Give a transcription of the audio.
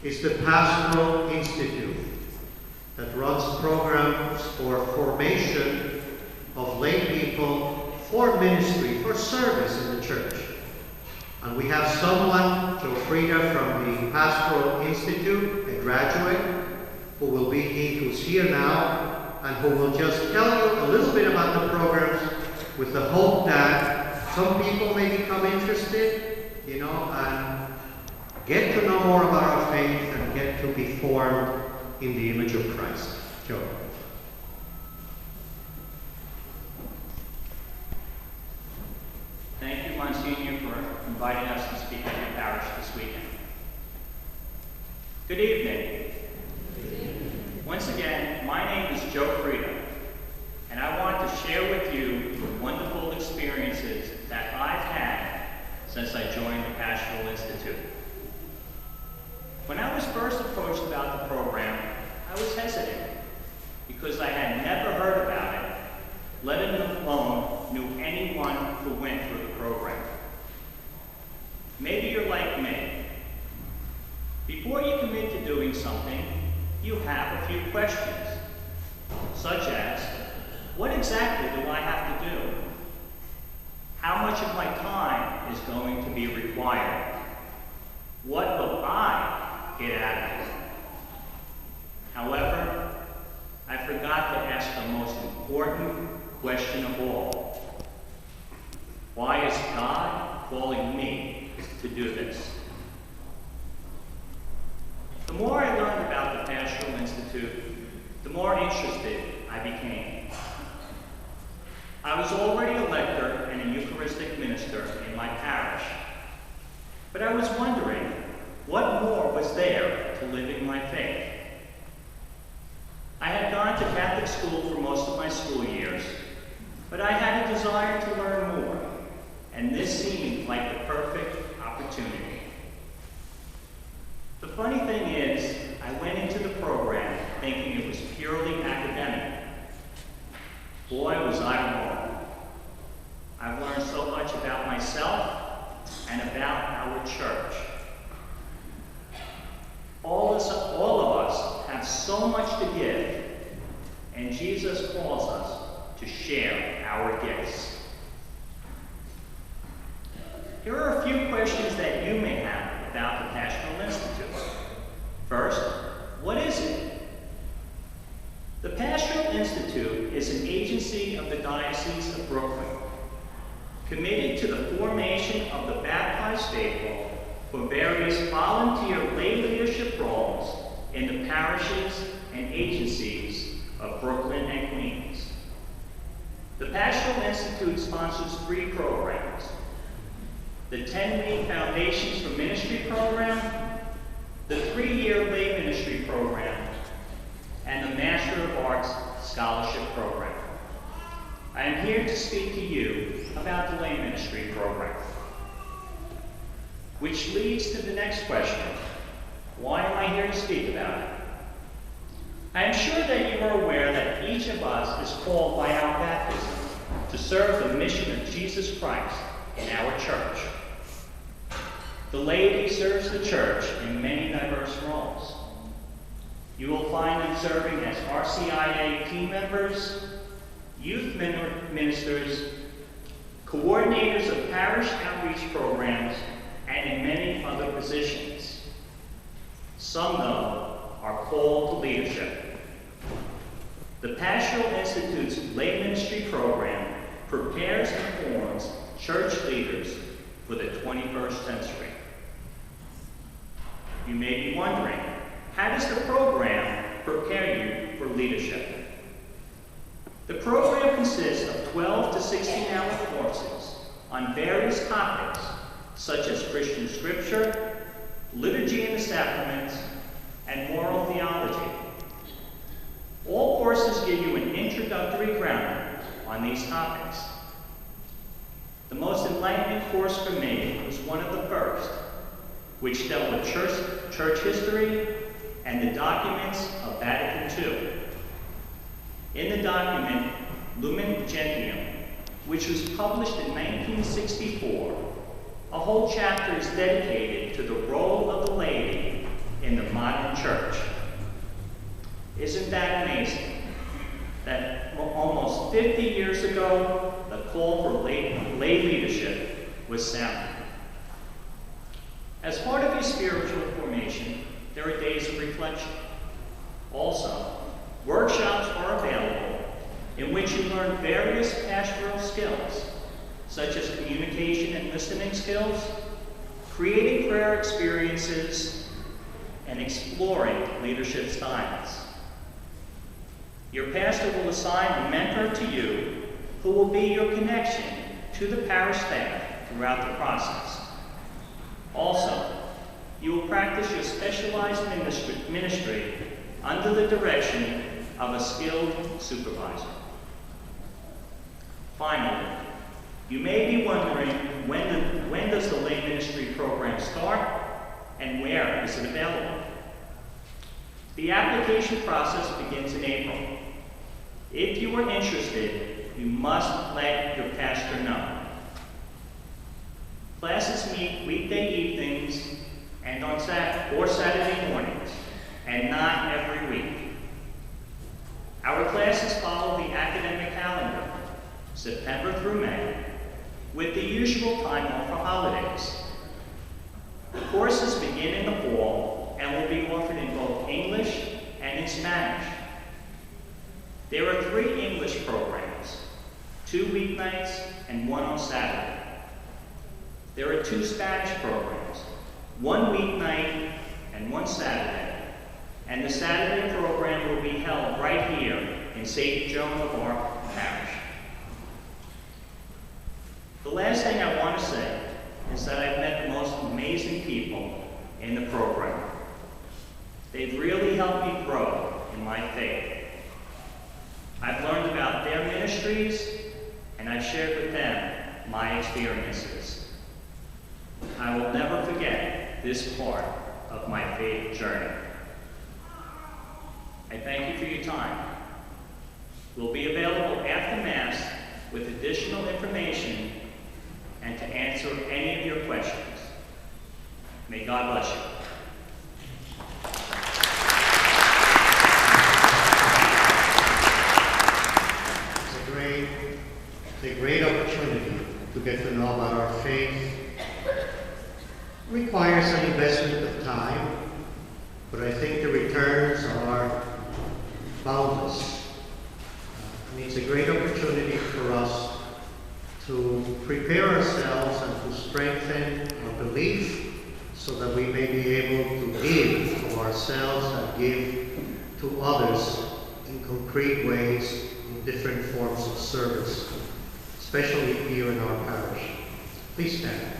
is the Pastoral Institute that runs programs for formation of lay people for ministry, for service in the church. And we have someone, Freda from the Pastoral Institute, a graduate, who's here now, and who will just tell you a little bit about the programs with the hope that some people may become interested, and get to know more about our faith and get to be formed in the image of Christ. Joan. Thank you, Monsignor, for inviting us to speak at your parish this weekend. Good evening. Once again, my name is Freda, and I want to share with you the wonderful experiences that I've had since I joined the Pastoral Institute. When I was first approached about the program, I was hesitant because I had never heard about it, let alone knew anyone who went through the program. Maybe you're like me. Before you commit to doing something, you have a few questions, such as, what exactly do I have to do? How much of my time is going to be required? What will I get out of it? However, I forgot to ask the most important question of all. Why is God calling me to do this? The more I learned about the Pastoral Institute, the more interested I became. I was already a lector and a Eucharistic minister in my parish, but I was wondering what more was there to living my faith. I had gone to Catholic school for most of my school years, but I had a desire to learn more, and this seemed like the perfect opportunity. The funny thing is, I went into the program thinking it was purely academic. Boy, was I wrong. I've learned so much about myself and about our church. All of us have so much to give, and Jesus calls us to share our gifts. Here are a few questions that you may have about the Pastoral Institute. First, what is it? The Pastoral Institute is an agency of the Diocese of Brooklyn, committed to the formation of the baptized faithful for various volunteer lay leadership roles in the parishes and agencies of Brooklyn and Queens. The Pastoral Institute sponsors 3 programs: the 10-week Foundations for Ministry program, the 3-year lay ministry program, and the Master of Arts Scholarship program. I am here to speak to you about the lay ministry program. Which leads to the next question: why am I here to speak about it? I am sure that you are aware that each of us is called by our baptism to serve the mission of Jesus Christ in our church. The laity serves the church in many diverse roles. You will find them serving as RCIA team members, youth ministers, coordinators of parish outreach programs, and in many other positions. Some, though, are called to leadership. The Pastoral Institute's lay ministry program prepares and forms church leaders for the 21st century. You may be wondering, how does the program prepare you for leadership? The program consists of 12 to 16-hour courses on various topics, such as Christian scripture, liturgy and the sacraments, and moral theology. All courses give you an introductory grounding on these topics. The most enlightening course for me was one of the first, which dealt with church history and the documents of Vatican II. In the document Lumen Gentium, which was published in 1964, a whole chapter is dedicated to the role of the laity in the Isn't that amazing? That almost 50 years ago, the call for lay leadership was sounded. As part of your spiritual formation, there are days of reflection. Also, workshops are available in which you learn various pastoral skills, such as communication and listening skills, creating prayer experiences, and exploring leadership styles. Your pastor will assign a mentor to you who will be your connection to the parish staff throughout the process. Also, you will practice your specialized ministry under the direction of a skilled supervisor. Finally, you may be wondering when does the lay ministry program start and where is it available? The application process begins in April. If you are interested, you must let your pastor know. Classes meet weekday evenings and on Saturday mornings, and not every week. Our classes follow the academic calendar, September through May, with the usual time off for holidays. The courses begin in the fall and will be offered in both English and in Spanish. There are 3 English programs, 2 weeknights and 1 on Saturday. There are 2 Spanish programs, 1 weeknight and 1 Saturday, and the Saturday program will be held right here in St. Joan of Arc Parish. The last thing I want to say is that I've met the most amazing people in the program. They've really helped me grow in my faith. I've learned about their ministries, and I've shared with them my experiences. I will never forget this part of my faith journey. I thank you for your time. We'll be available after Mass with additional information and to answer any of your questions. May God bless you. It's a great opportunity to get to know about our faith. It requires an investment of time, but I think the returns are boundless. It's a great opportunity for us to prepare ourselves and to strengthen our belief so that we may be able to give of ourselves and give to others in concrete ways in different forms of service, especially here in our parish. Please stand.